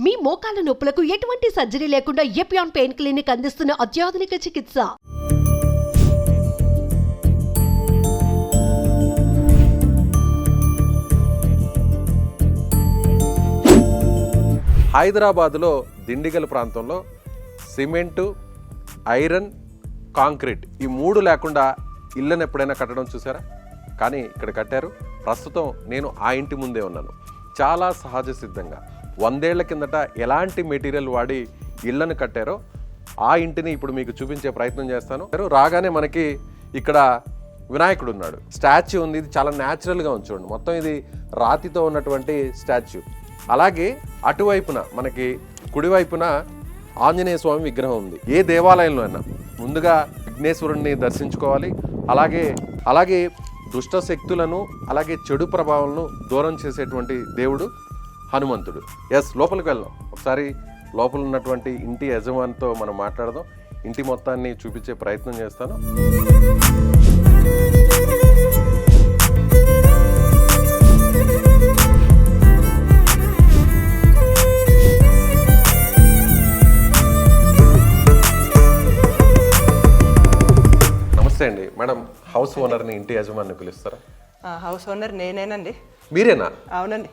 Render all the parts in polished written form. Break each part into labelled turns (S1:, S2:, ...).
S1: మీ మోకాల నొప్పులకు ఎటువంటి సర్జరీ లేకుండా ఎపియాన్ పెయిన్ క్లినిక్ అందిస్తున్న అత్యాధునిక చికిత్స.
S2: హైదరాబాదులో దిండిగల్ ప్రాంతంలో సిమెంటు, ఐరన్, కాంక్రీట్ ఈ మూడు లేకుండా ఇళ్ళను ఎప్పుడైనా కట్టడం చూసారా? కానీ ఇక్కడ కట్టారు. ప్రస్తుతం నేను ఆ ఇంటి ముందే ఉన్నాను. చాలా సహజ సిద్ధంగా 100 ఏళ్ల కిందట ఎలాంటి మెటీరియల్ వాడి ఇళ్ళను కట్టారో ఆ ఇంటిని ఇప్పుడు మీకు చూపించే ప్రయత్నం చేస్తాను. రాగానే మనకి ఇక్కడ వినాయకుడు ఉన్నాడు, స్టాచ్యూ ఉంది. ఇది చాలా న్యాచురల్గా ఉంది చూడండి. మొత్తం ఇది రాతితో ఉన్నటువంటి స్టాచ్యూ. అలాగే అటువైపున మనకి కుడివైపున ఆంజనేయ స్వామి విగ్రహం ఉంది. ఏ దేవాలయంలో అయినా ముందుగా విఘ్నేశ్వరుణ్ణి దర్శించుకోవాలి. అలాగే దుష్ట శక్తులను అలాగే చెడు ప్రభావాలను దూరం చేసేటువంటి దేవుడు హనుమంతుడు. లోపలికి వెళ్దాం. ఒకసారి లోపల ఉన్నటువంటి ఇంటి యజమానితో మనం మాట్లాడదాం. ఇంటి మొత్తాన్ని చూపించే ప్రయత్నం చేస్తాను. నమస్తే అండి మేడం. హౌస్ ఓనర్ని, ఇంటి యజమాని పిలుస్తారా?
S3: హౌస్ ఓనర్ నేనేనండి.
S2: మీరేనా?
S3: అవునండి.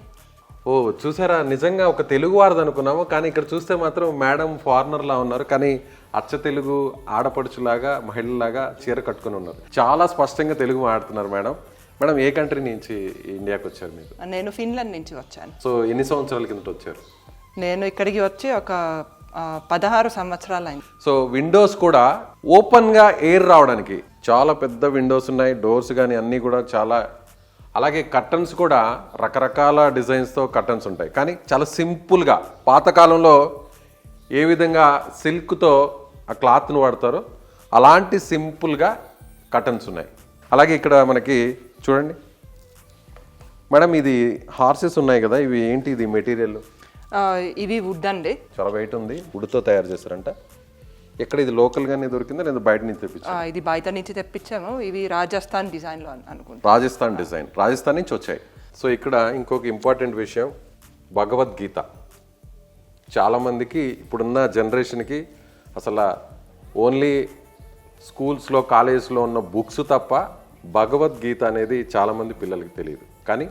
S2: ఓ చూసారా, నిజంగా ఒక తెలుగు వారిది అనుకున్నాము. కానీ ఇక్కడ చూస్తే మాత్రం మేడం ఫారినర్లా ఉన్నారు. కానీ అచ్చ తెలుగు ఆడపడుచులాగా, మహిళలాగా చీర కట్టుకుని ఉన్నారు. చాలా స్పష్టంగా తెలుగు మాట్లాడుతున్నారు మేడం. మేడం ఏ కంట్రీ నుంచి ఇండియాకి వచ్చారు మీరు?
S3: నేను ఫిన్లాండ్ నుంచి వచ్చాను.
S2: సో ఎన్ని సంవత్సరాల కిందట వచ్చారు?
S3: నేను ఇక్కడికి వచ్చి ఒక 16 సంవత్సరాలు అయింది.
S2: సో విండోస్ కూడా ఓపెన్గా ఎయిర్ రావడానికి చాలా పెద్ద విండోస్ ఉన్నాయి. డోర్స్ కానీ అన్నీ కూడా చాలా. అలాగే కర్టన్స్ కూడా రకరకాల డిజైన్స్తో కర్టన్స్ ఉంటాయి. కానీ చాలా సింపుల్గా పాతకాలంలో ఏ విధంగా సిల్క్తో ఆ క్లాత్ను వాడతారో అలాంటి సింపుల్గా కర్టన్స్ ఉన్నాయి. అలాగే ఇక్కడ మనకి చూడండి మేడం, ఇది హార్సెస్ ఉన్నాయి కదా, ఇవి ఏంటి? ఇది మెటీరియల్
S3: ఇవి వుడ్ అండి.
S2: చాలా వెయిట్ ఉంది. వుడ్తో తయారు చేస్తారంట. ఎక్కడ ఇది లోకల్గానే దొరికిందా లేదా బయట నుంచి తెప్పించారు?
S3: ఇది బయట నుంచి తెప్పించాము. ఇవి రాజస్థాన్ డిజైన్లో అనుకుంటా.
S2: రాజస్థాన్ డిజైన్, రాజస్థాన్ నుంచి వచ్చాయి. సో ఇక్కడ ఇంకొక ఇంపార్టెంట్ విషయం, భగవద్గీత. చాలామందికి ఇప్పుడున్న జనరేషన్కి అసలు ఓన్లీ స్కూల్స్లో, కాలేజెస్లో ఉన్న బుక్స్ తప్ప భగవద్గీత అనేది చాలామంది పిల్లలకి తెలియదు. కానీ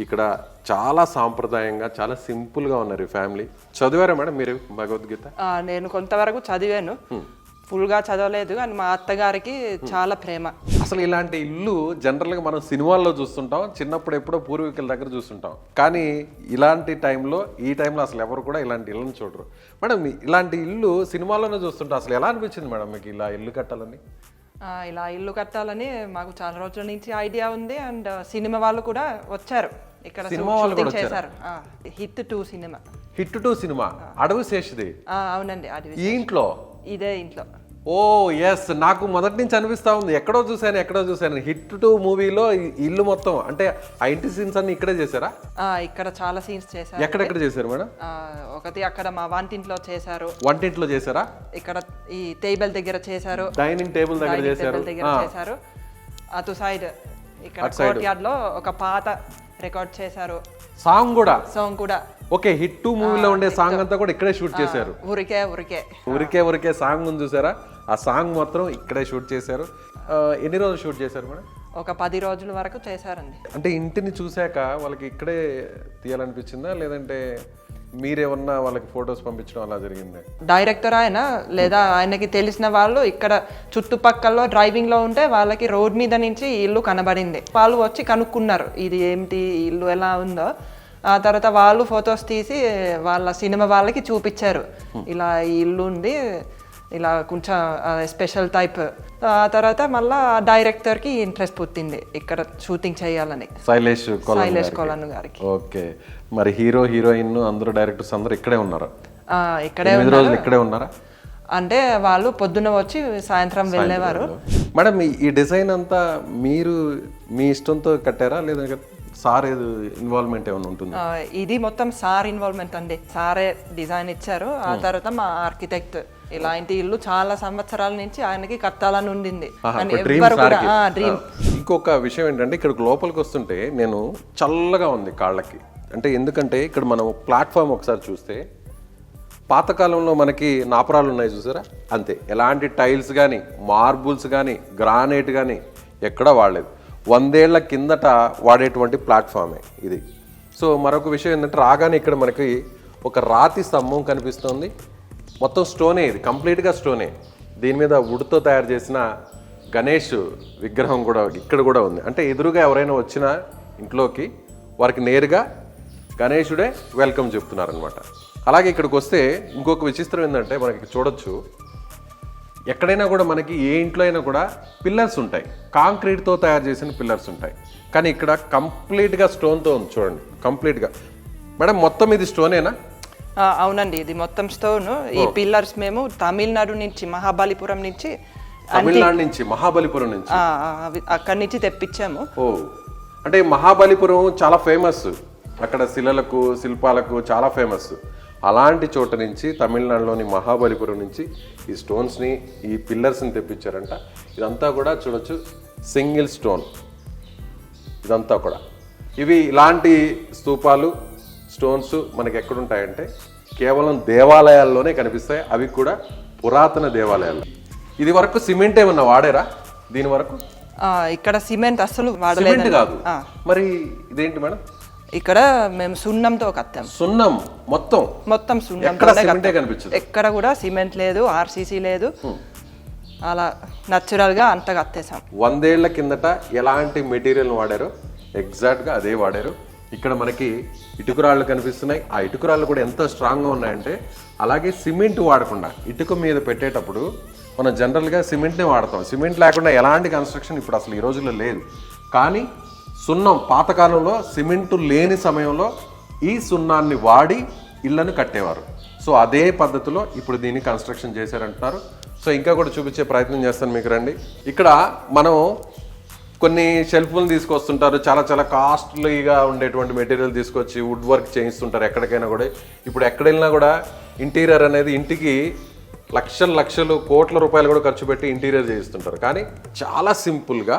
S2: ఇక్కడ చాలా సాంప్రదాయంగా, చాలా సింపుల్గా ఉన్నారు ఈ ఫ్యామిలీ. చదివారా మేడం మీరు భగవద్గీత?
S3: నేను కొంతవరకు చదివాను, ఫుల్గా చదవలేదు. కానీ మా అత్తగారికి చాలా ప్రేమ.
S2: అసలు ఇలాంటి ఇల్లు జనరల్గా మనం సినిమాల్లో చూస్తుంటాం, చిన్నప్పుడు ఎప్పుడో పూర్వీకుల దగ్గర చూస్తుంటాం. కానీ ఇలాంటి టైంలో, ఈ టైంలో అసలు ఎవరు కూడా ఇలాంటి ఇళ్ళని చూడరు. మేడం ఇలాంటి ఇల్లు సినిమాల్లోనే చూస్తుంటాం. అసలు ఎలా అనిపించింది మేడం మీకు ఇలా ఇల్లు కట్టాలని?
S3: ఇలా ఇల్లు కట్టాలని మాకు చాలా రోజుల నుంచి ఐడియా ఉంది. అండ్ సినిమా వాళ్ళు కూడా వచ్చారు ఇక్కడ, షూటింగ్ చేశారు. Hit 2 cinema. హిట్
S2: 2 సినిమా అడవి శేషుది.
S3: అవునండి, అడవి.
S2: ఈ ఇంట్లో,
S3: ఇదే ఇంట్లో.
S2: ఓ ఎస్, నాకు మొదటి నుంచి అనిపిస్తా ఉంది ఎక్కడో చూసాను. హిట్ 2 మూవీలో ఇల్లు మొత్తం అంటే ఆ ఇంటి సీన్స్ అన్ని ఇక్కడే చేశారా?
S3: ఇక్కడ చాలా సీన్స్ చేశారు.
S2: ఎక్కడెక్కడ చేశారు మేడం?
S3: ఒకటి అక్కడ మా వంటింట్లో చేశారు.
S2: వంటింట్లో చేశారా?
S3: ఇక్కడ ఈ టేబుల్ దగ్గర చేశారు.
S2: డైనింగ్ టేబుల్ దగ్గర చేశారు.
S3: అటు సైడ్ ఇక్కడ కోర్ట్ యార్డ్ లో ఒక పాత రికార్డ్ చేశారు.
S2: సాంగ్ కూడా ఓకే. హిట్ 2 మూవీలో ఉండే సాంగ్ అంతా కూడా ఇక్కడే షూట్ చేశారు. ఊరికే సాంగ్ ఉంది చూసారా? ఆ సాంగ్ మాత్రం ఇక్కడే షూట్ చేశారు. ఎన్ని రోజులు షూట్ చేశారు మేడం?
S3: ఒక 10 రోజుల వరకు చేశారండి.
S2: అంటే ఇంటిని చూశాక వాళ్ళకి ఇక్కడే తీయాలనిపించిందా, లేదంటే మీరేమన్నా వాళ్ళకి ఫొటోస్ పంపించడం అలా జరిగిందా?
S3: డైరెక్టర్ ఆయన లేదా ఆయనకి తెలిసిన వాళ్ళు ఇక్కడ చుట్టుపక్కల డ్రైవింగ్ లో ఉంటే వాళ్ళకి రోడ్ మీద నుంచి ఇల్లు కనబడింది. వాళ్ళు వచ్చి కనుక్కున్నారు ఇది ఏమిటి, ఇల్లు ఎలా ఉందో. ఆ తర్వాత వాళ్ళు ఫొటోస్ తీసి వాళ్ళ సినిమా వాళ్ళకి చూపించారు. ఇలా ఈ ఇల్లు ఉంది, ఇలా కొంచెం స్పెషల్ టైప్. ఆ తర్వాత మళ్ళా డైరెక్టర్కి ఇంట్రెస్ట్ పుట్టింది ఇక్కడ షూటింగ్ చేయాలని, శైలేష్ కొలను గారికి.
S2: ఓకే, మరి హీరో, హీరోయిన్ అందరూ, డైరెక్టర్స్ అందరూ ఇక్కడే ఉన్నారు? ఇక్కడే ఉన్నారా?
S3: అంటే వాళ్ళు పొద్దున్న వచ్చి సాయంత్రం వెళ్ళేవారు.
S2: మేడం ఈ డిజైన్ అంతా మీరు మీ ఇష్టంతో కట్టారా, లేదా సార్ ఇన్వాల్వ్మెంట్ ఏమైనా ఉంటుంది?
S3: ఇది మొత్తం సార్ ఇన్వాల్వ్మెంట్ అండి. సారే డిజైన్ ఇచ్చారు. ఆ తర్వాత మా ఆర్కిటెక్ట్ ఇలాంటి ఇల్లు చాలా సంవత్సరాల నుంచి ఆయనకి కట్టాలని ఉండింది.
S2: ఇంకొక విషయం ఏంటంటే ఇక్కడ లోపలికి వస్తుంటే నేను చల్లగా ఉంది కాళ్ళకి. అంటే ఎందుకంటే ఇక్కడ మనం ప్లాట్ఫామ్ ఒకసారి చూస్తే పాతకాలంలో మనకి నాపరాలు ఉన్నాయి చూసారా, అంతే. ఎలాంటి టైల్స్ కానీ మార్బుల్స్ కానీ గ్రానైట్ కానీ ఎక్కడా వాడలేదు. 100 ఏళ్ల కిందట వాడేటువంటి ప్లాట్ఫామే ఇది. సో మరొక విషయం ఏంటంటే రాగానే ఇక్కడ మనకి ఒక రాతి స్తంభం కనిపిస్తుంది. మొత్తం స్టోనే, ఇది కంప్లీట్గా స్టోనే. దీని మీద వుడ్తో తయారు చేసిన గణేష్ విగ్రహం కూడా ఇక్కడ కూడా ఉంది. అంటే ఎదురుగా ఎవరైనా వచ్చినా ఇంట్లోకి వారికి నేరుగా గణేశుడే వెల్కమ్ చెప్తున్నారనమాట. అలాగే ఇక్కడికి వస్తే ఇంకొక విచిత్రం ఏంటంటే మనకి చూడొచ్చు, ఎక్కడైనా కూడా మనకి ఏ ఇంట్లో అయినా కూడా పిల్లర్స్ ఉంటాయి, కాంక్రీట్తో తయారు చేసిన పిల్లర్స్ ఉంటాయి. కానీ ఇక్కడ కంప్లీట్గా స్టోన్తో ఉంది చూడండి, కంప్లీట్గా. మేడం మొత్తం ఇది స్టోనేనా?
S3: అవునండి, ఇది మొత్తం స్టోన్. ఈ పిల్లర్స్ మేము తమిళనాడు నుంచి, మహాబలిపురం నుంచి,
S2: తమిళనాడు నుంచి, మహాబలిపురం నుంచి,
S3: అక్కడి నుంచి తెప్పించాము.
S2: ఓ, అంటే మహాబలిపురం చాలా ఫేమస్, అక్కడ శిలలకు శిల్పాలకు చాలా ఫేమస్. అలాంటి చోట నుంచి తమిళనాడులోని మహాబలిపురం నుంచి ఈ స్టోన్స్ని, ఈ పిల్లర్స్ని తెప్పించారంట. ఇదంతా కూడా చూడొచ్చు సింగిల్ స్టోన్, ఇదంతా కూడా. ఇవి ఇలాంటి స్తూపాలు స్టోన్స్ మనకి ఎక్కడుంటాయంటే కేవలం దేవాలయాల్లోనే కనిపిస్తాయి, అవి కూడా పురాతన దేవాలయాలు. ఇది వరకు సిమెంట్ ఏమన్నా వాడారా దీని వరకు?
S3: ఇక్కడ సిమెంట్ అసలు
S2: వాడలేదు. కాదు, మరి ఇదేంటి మేడం?
S3: ఇక్కడ మేము సున్నంతో కట్టాం.
S2: సున్నం మొత్తం సున్నం,
S3: ఎక్కడ కూడా సిమెంట్ లేదు, ఆర్సీసీ లేదు, అలా న్యాచురల్ గా అంతా కట్టేసాం.
S2: 100 ఏళ్ల కిందట ఎలాంటి మెటీరియల్ వాడారో ఎగ్జాక్ట్ గా అదే వాడారు. ఇక్కడ మనకి ఇటుకురాళ్ళు కనిపిస్తున్నాయి. ఆ ఇటుకురాళ్ళు కూడా ఎంత స్ట్రాంగ్గా ఉన్నాయంటే, అలాగే సిమెంట్ వాడకుండా ఇటుక మీద పెట్టేటప్పుడు మనం జనరల్గా సిమెంట్నే వాడతాం. సిమెంట్ లేకుండా ఎలాంటి కన్స్ట్రక్షన్ ఇప్పుడు అసలు ఈ రోజుల్లో లేదు. కానీ సున్నం, పాతకాలంలో సిమెంటు లేని సమయంలో ఈ సున్నాన్ని వాడి ఇళ్లను కట్టేవారు. సో అదే పద్ధతిలో ఇప్పుడు దీన్ని కన్స్ట్రక్షన్ చేశారంటున్నారు. సో ఇంకా కూడా చూపించే ప్రయత్నం చేస్తాను మీకు, రండి. ఇక్కడ మనం కొన్ని షెల్ఫ్లను తీసుకొస్తుంటారు, చాలా చాలా కాస్ట్లీగా ఉండేటువంటి మెటీరియల్ తీసుకొచ్చి వుడ్ వర్క్ చేయిస్తుంటారు ఎక్కడికైనా కూడా. ఇప్పుడు ఎక్కడ వెళ్ళినా కూడా ఇంటీరియర్ అనేది ఇంటికి లక్షలు కోట్ల రూపాయలు కూడా ఖర్చు పెట్టి ఇంటీరియర్ చేయిస్తుంటారు. కానీ చాలా సింపుల్గా,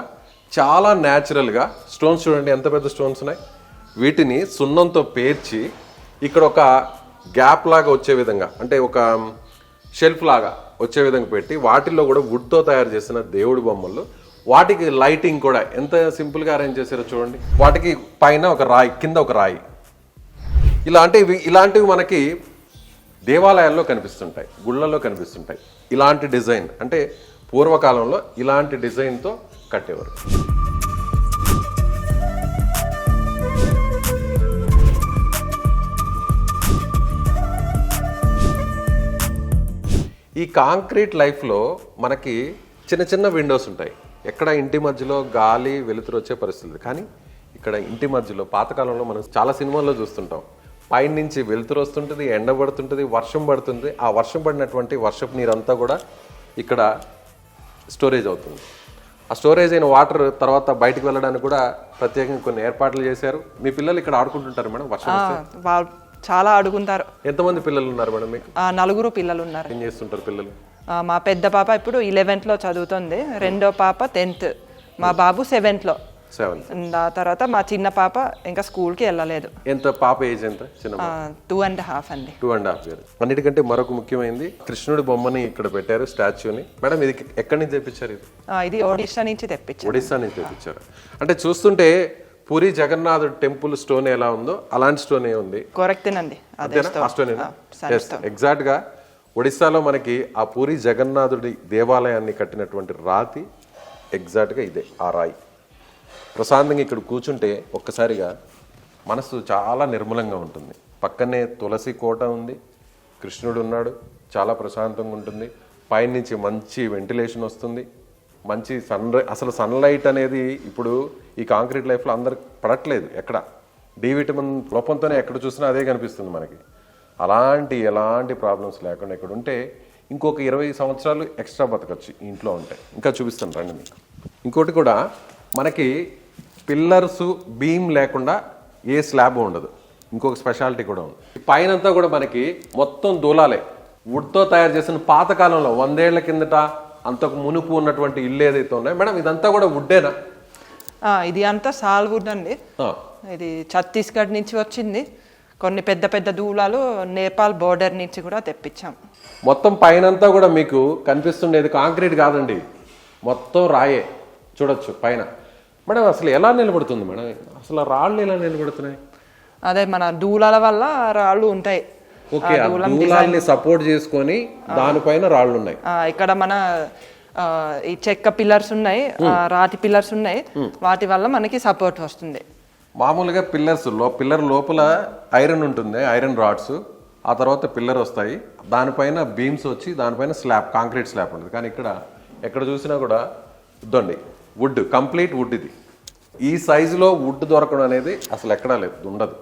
S2: చాలా న్యాచురల్గా స్టోన్స్ చూడండి ఎంత పెద్ద స్టోన్స్ ఉన్నాయి. వీటిని సున్నంతో పేర్చి ఇక్కడ ఒక గ్యాప్ లాగా వచ్చే విధంగా, అంటే ఒక షెల్ఫ్ లాగా వచ్చే విధంగా పెట్టి వాటిల్లో కూడా వుడ్తో తయారు చేసిన దేవుడి బొమ్మలు, వాటికి లైటింగ్ కూడా ఎంత సింపుల్గా అరేంజ్ చేశారో చూడండి. వాటికి పైన ఒక రాయి, కింద ఒక రాయి. ఇలాంటివి మనకి దేవాలయాల్లో కనిపిస్తుంటాయి, గుళ్ళల్లో కనిపిస్తుంటాయి. ఇలాంటి డిజైన్ అంటే పూర్వకాలంలో ఇలాంటి డిజైన్తో కట్టేవారు. ఈ కాంక్రీట్ లైఫ్లో మనకి చిన్న చిన్న విండోస్ ఉంటాయి. ఎక్కడ ఇంటి మధ్యలో గాలి వెలుతురు వచ్చే పరిస్థితి. కానీ ఇక్కడ ఇంటి మధ్యలో పాతకాలంలో మనం చాలా సినిమాల్లో చూస్తుంటాం, పైన నుంచి వెలుతురు వస్తుంటుంది, ఎండ పడుతుంటుంది, వర్షం పడుతుంది. ఆ వర్షం పడినటువంటి వర్షపు నీరంతా కూడా ఇక్కడ స్టోరేజ్ అవుతుంది. ఆ స్టోరేజ్ అయిన వాటర్ తర్వాత బయటకు వెళ్ళడానికి కూడా ప్రత్యేకంగా కొన్ని ఏర్పాట్లు చేశారు. మీ పిల్లలు ఇక్కడ ఆడుకుంటుంటారు మేడం వర్షం వస్తే?
S3: చాలా ఆడుకుంటారు.
S2: ఎంతమంది పిల్లలు ఉన్నారు మేడం మీకు?
S3: 4 పిల్లలు ఉన్నారు.
S2: ఏం చేస్తుంటారు పిల్లలు?
S3: మా పెద్ద పాప ఇప్పుడు 11th చదువుతుంది, రెండో పాప 10th, మా బాబు 7th. ఆ తర్వాత మా చిన్న పాప ఇంకా స్కూల్కి వెళ్ళలేదు.
S2: ఎంత పాప ఏజ్ ఎంత?
S3: 2.5 అండి.
S2: 2.5 years. అన్నిటికంటే మరొక ముఖ్యమైనది కృష్ణుడి బొమ్మని ఇక్కడ పెట్టారు, స్టాచ్యూని. మేడం ఇది ఎక్కడి నుంచి తెప్పించారు?
S3: ఇది ఒడిశా నుంచి తెప్పించారు.
S2: ఒడిశా నుంచి తెప్పించారు. అంటే చూస్తుంటే పూరి జగన్నాథుడు టెంపుల్ స్టోన్ ఎలా ఉందో అలాంటి స్టోనే ఉంది.
S3: కరెక్టేనండి,
S2: ఎగ్జాక్ట్ గా ఒడిశాలో మనకి ఆ పూరి జగన్నాథుడి దేవాలయాన్ని కట్టినటువంటి రాతి ఎగ్జాక్ట్ గా ఇదే, ఆ రాయి. ప్రశాంతంగా ఇక్కడ కూర్చుంటే ఒక్కసారిగా మనసు చాలా నిర్మలంగా ఉంటుంది. పక్కనే తులసి కోట ఉంది, కృష్ణుడు ఉన్నాడు, చాలా ప్రశాంతంగా ఉంటుంది. పైనుంచి మంచి వెంటిలేషన్ వస్తుంది, మంచి అసలు సన్లైట్ అనేది ఇప్పుడు ఈ కాంక్రీట్ లైఫ్లో అందరికి పడట్లేదు. ఎక్కడ డి విటమిన్ లోపంతోనే ఎక్కడ చూసినా అదే కనిపిస్తుంది మనకి. ఎలాంటి ప్రాబ్లమ్స్ లేకుండా ఇక్కడ ఉంటే ఇంకొక 20 సంవత్సరాలు ఎక్స్ట్రా బతకచ్చు ఇంట్లో ఉంటే. ఇంకా చూపిస్తాను రండి మీకు. ఇంకోటి కూడా మనకి పిల్లర్స్ బీమ్ లేకుండా ఏ స్లాబ్ ఉండదు. ఇంకొక స్పెషాలిటీ కూడా ఉంది. పైనంతా కూడా మనకి మొత్తం దూలాలే, వుడ్తో తయారు చేసిన పాతకాలంలో 100 ఏళ్ల కిందట అంతకు మునుపు ఉన్నటువంటి ఇల్లు ఏదైతే ఉన్నాయో మేడం ఇదంతా కూడా వుడ్డేనా?
S3: ఇది అంతా సాల్ వుడ్ అండి. ఇది ఛత్తీస్గఢ్ నుంచి వచ్చింది. కొన్ని పెద్ద పెద్ద దూలాలు నేపాల్ బోర్డర్ నుంచి కూడా తెప్పించాం.
S2: మొత్తం పైనంతా కూడా మీకు కనిపిస్తుండేది కాంక్రీట్ కాదండి, మొత్తం రాయే. చూడొచ్చు పైన. మేడం అసలు ఎలా నిలబడుతుంది మేడం? అసలు ఆ రాళ్ళు ఎలా నిలబడుతున్నాయి?
S3: అదే మన దూలాల వల్ల రాళ్ళు ఉంటాయి.
S2: ఓకే, దూలాల్ని సపోర్ట్ చేసుకొని దానిపైన రాళ్ళు ఉన్నాయి.
S3: ఇక్కడ మన ఈ చెక్క పిల్లర్స్ ఉన్నాయి, రాతి పిల్లర్స్ ఉన్నాయి, వాటి వల్ల మనకి సపోర్ట్ వస్తుంది.
S2: మామూలుగా పిల్లర్ లోపల ఐరన్ ఉంటుంది, ఐరన్ రాడ్స్. ఆ తర్వాత పిల్లర్ వస్తాయి, దానిపైన బీమ్స్ వచ్చి దానిపైన స్లాబ్, కాంక్రీట్ స్లాబ్ ఉంటుంది. కానీ ఇక్కడ ఎక్కడ చూసినా కూడా ఇద్దండి వుడ్, కంప్లీట్ వుడ్. ఇది ఈ సైజులో వుడ్ దొరకడం అనేది అసలు ఎక్కడా లేదు, ఉండదు.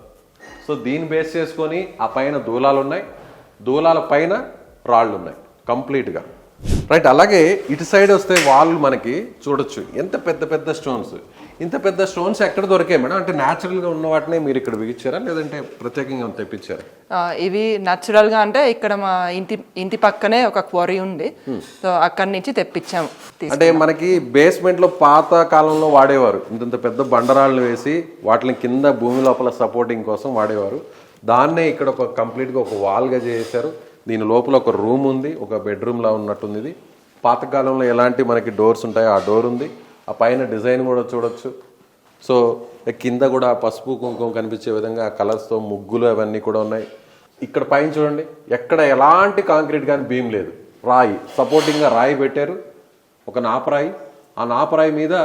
S2: సో దీన్ని బేస్ చేసుకొని ఆ పైన దూలాలు ఉన్నాయి, దూలాల పైన రాళ్ళు ఉన్నాయి కంప్లీట్గా. రైట్. అలాగే ఇటు సైడ్ వస్తే వాళ్ళు మనకి చూడొచ్చు ఎంత పెద్ద పెద్ద స్టోన్స్. ఇంత పెద్ద స్టోన్స్ ఎక్కడ దొరికాయి మేడం? అంటే న్యాచురల్గా ఉన్న వాటినే మీరు ఇక్కడ బిగించారా, లేదంటే ప్రత్యేకంగా తెప్పించారా?
S3: ఇవి న్యాచురల్గా అంటే ఇక్కడ మా ఇంటి పక్కనే ఒక క్వారీ ఉంది, సో అక్కడి నుంచి తెప్పించాము.
S2: అంటే మనకి బేస్మెంట్ లో పాత కాలంలో వాడేవారు, ఇంత పెద్ద బండరాళ్ళు వేసి వాటిని కింద భూమి లోపల సపోర్టింగ్ కోసం వాడేవారు. దాన్నే ఇక్కడ ఒక కంప్లీట్గా ఒక వాల్గా చేశారు. దీని లోపల ఒక రూమ్ ఉంది, ఒక బెడ్రూమ్ లా ఉన్నట్టుంది. ఇది పాతకాలంలో ఎలాంటి మనకి డోర్స్ ఉంటాయో ఆ డోర్ ఉంది. ఆ పైన డిజైన్ కూడా చూడొచ్చు. సో కింద కూడా పసుపు కుంకుమ కనిపించే విధంగా కలర్స్తో ముగ్గులు అవన్నీ కూడా ఉన్నాయి. ఇక్కడ పైన చూడండి, ఎక్కడ ఎలాంటి కాంక్రీట్ కానీ బీమ్ లేదు, రాయి సపోర్టింగ్గా రాయి పెట్టారు, ఒక నాపరాయి. ఆ నాపరాయి మీద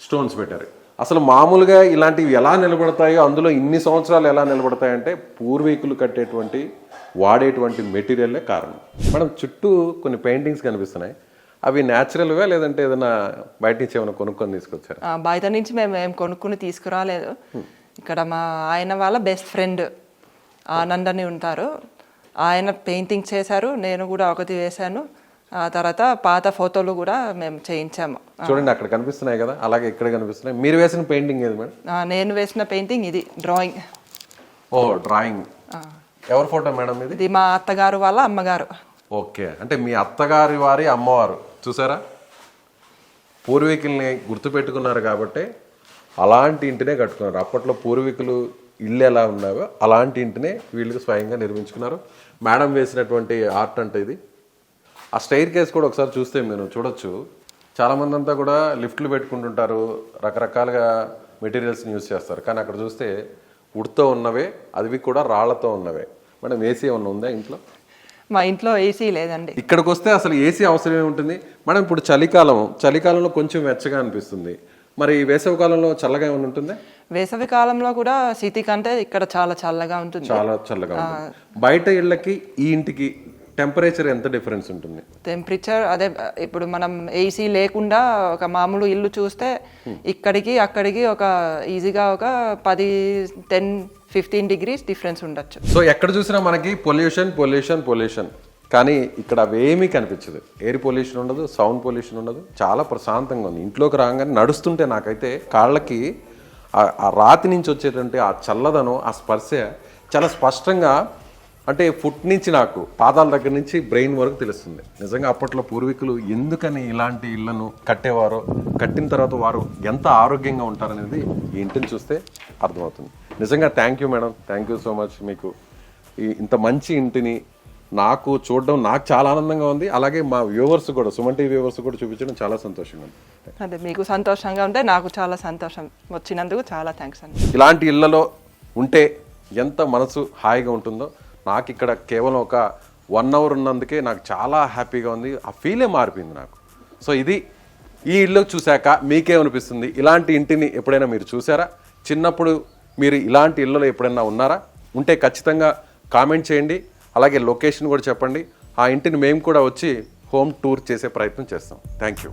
S2: స్టోన్స్ పెట్టారు. అసలు మామూలుగా ఇలాంటివి ఎలా నిలబడతాయో, అందులో ఇన్ని సంవత్సరాలు ఎలా నిలబడతాయంటే పూర్వీకులు కట్టేటువంటి వాడేటువంటి మెటీరియల్లే కారణం. మేడం చుట్టూ కొన్ని పెయింటింగ్స్ కనిపిస్తున్నాయి, అవి న్యాచురల్గా లేదంటే ఏదైనా బయట నుంచి ఏమైనా కొనుక్కొని తీసుకొచ్చారు?
S3: బయట నుంచి మేము ఏం కొనుక్కుని తీసుకురాలేదు. ఇక్కడ మా ఆయన వాళ్ళ బెస్ట్ ఫ్రెండ్ ఆనంద్ అని ఉంటారు, ఆయన పెయింటింగ్ చేశారు, నేను కూడా ఒకటి వేశాను. ఆ తర్వాత పాత ఫోటోలు కూడా మేము చేయించాము.
S2: చూడండి అక్కడ కనిపిస్తున్నాయి కదా, అలాగే ఇక్కడ కనిపిస్తున్నాయి. మీరు వేసిన పెయింటింగ్ ఏది మేడం?
S3: నేను వేసిన పెయింటింగ్ ఇది డ్రాయింగ్.
S2: ఓ డ్రాయింగ్. ఎవరి ఫోటో మేడం ఇది?
S3: ఇది మా అత్తగారు వాళ్ళ అమ్మగారు.
S2: ఓకే, అంటే మీ అత్తగారి వారి అమ్మవారు. చూసారా, పూర్వీకుల్ని గుర్తుపెట్టుకున్నారు కాబట్టి అలాంటి ఇంటినే కట్టుకున్నారు. అప్పట్లో పూర్వీకులు ఇల్లు ఎలా ఉన్నావో అలాంటి ఇంటినే వీళ్ళకి స్వయంగా నిర్మించుకున్నారు. మేడం వేసినటువంటి ఆర్ట్ అంటే ఇది. ఆ స్టైర్ కేస్ కూడా ఒకసారి చూస్తే మీరు చూడొచ్చు, చాలామంది అంతా కూడా లిఫ్ట్లు పెట్టుకుంటుంటారు, రకరకాలుగా మెటీరియల్స్ని యూజ్ చేస్తారు. కానీ అక్కడ చూస్తే వుడ్తో ఉన్నవే, అవి కూడా రాళ్లతో ఉన్నవే. మేడం ఏసీ ఏమన్నా ఉందా ఇంట్లో?
S3: మా ఇంట్లో ఏసీ లేదండి.
S2: ఇక్కడికి వస్తే అసలు ఏసీ అవసరమే ఉంటుంది మేడం. ఇప్పుడు చలికాలంలో కొంచెం వెచ్చగా అనిపిస్తుంది, మరి వేసవి కాలంలో చల్లగా ఏమైనా ఉంటుందా?
S3: వేసవి కాలంలో కూడా సిటీ కంటే ఇక్కడ చాలా చల్లగా ఉంటుంది.
S2: చాలా చల్లగా ఉంటుంది. బయట ఇళ్ళకి ఈ ఇంటికి టెంపరేచర్ ఎంత డిఫరెన్స్ ఉంటుంది?
S3: టెంపరేచర్ అదే, ఇప్పుడు మనం ఏసీ లేకుండా ఒక మామూలు ఇల్లు చూస్తే ఇక్కడికి అక్కడికి ఒక ఈజీగా ఒక 10-15 డిగ్రీస్ డిఫరెన్స్ ఉండొచ్చు.
S2: సో ఎక్కడ చూసినా మనకి పొల్యూషన్, కానీ ఇక్కడ అవేమీ కనిపించదు. ఎయిర్ పొల్యూషన్ ఉండదు, సౌండ్ పొల్యూషన్ ఉండదు, చాలా ప్రశాంతంగా ఉంది. ఇంట్లోకి రాగానే నడుస్తుంటే నాకైతే కాళ్ళకి ఆ రాతి నుంచి వచ్చేటువంటి ఆ చల్లదనం, ఆ స్పర్శ చాలా స్పష్టంగా, అంటే ఫుట్ నుంచి నాకు పాదాల దగ్గర నుంచి బ్రెయిన్ వరకు తెలుస్తుంది. నిజంగా అప్పట్లో పూర్వీకులు ఎందుకని ఇలాంటి ఇళ్లను కట్టేవారో, కట్టిన తర్వాత వారు ఎంత ఆరోగ్యంగా ఉంటారనేది ఈ ఇంటిని చూస్తే అర్థమవుతుంది. నిజంగా thank you madam, thank you so much. మీకు ఇంత మంచి ఇంటిని నాకు చూడడం నాకు చాలా ఆనందంగా ఉంది. అలాగే మా వ్యూవర్స్ కూడా, సుమన్ టీవీ వ్యూవర్స్ కూడా చూపించడం చాలా సంతోషంగా ఉంది.
S3: అదే మీకు సంతోషంగా ఉంటే నాకు చాలా సంతోషం, వచ్చినందుకు చాలా థ్యాంక్స్ అండి.
S2: ఇలాంటి ఇళ్లలో ఉంటే ఎంత మనసు హాయిగా ఉంటుందో, నాకు ఇక్కడ కేవలం ఒక 1 అవర్ ఉన్నందుకే నాకు చాలా హ్యాపీగా ఉంది. ఆ ఫీలే మారిపోయింది నాకు. సో ఇది ఈ ఇల్లు చూశాక మీకేమనిపిస్తుంది? ఇలాంటి ఇంటిని ఎప్పుడైనా మీరు చూసారా? చిన్నప్పుడు మీరు ఇలాంటి ఇళ్ళలో ఎప్పుడైనా ఉన్నారా? ఉంటే ఖచ్చితంగా కామెంట్ చేయండి. అలాగే లొకేషన్ కూడా చెప్పండి. ఆ ఇంటిని మేము కూడా వచ్చి హోమ్ టూర్ చేసే ప్రయత్నం చేస్తాం. Thank you.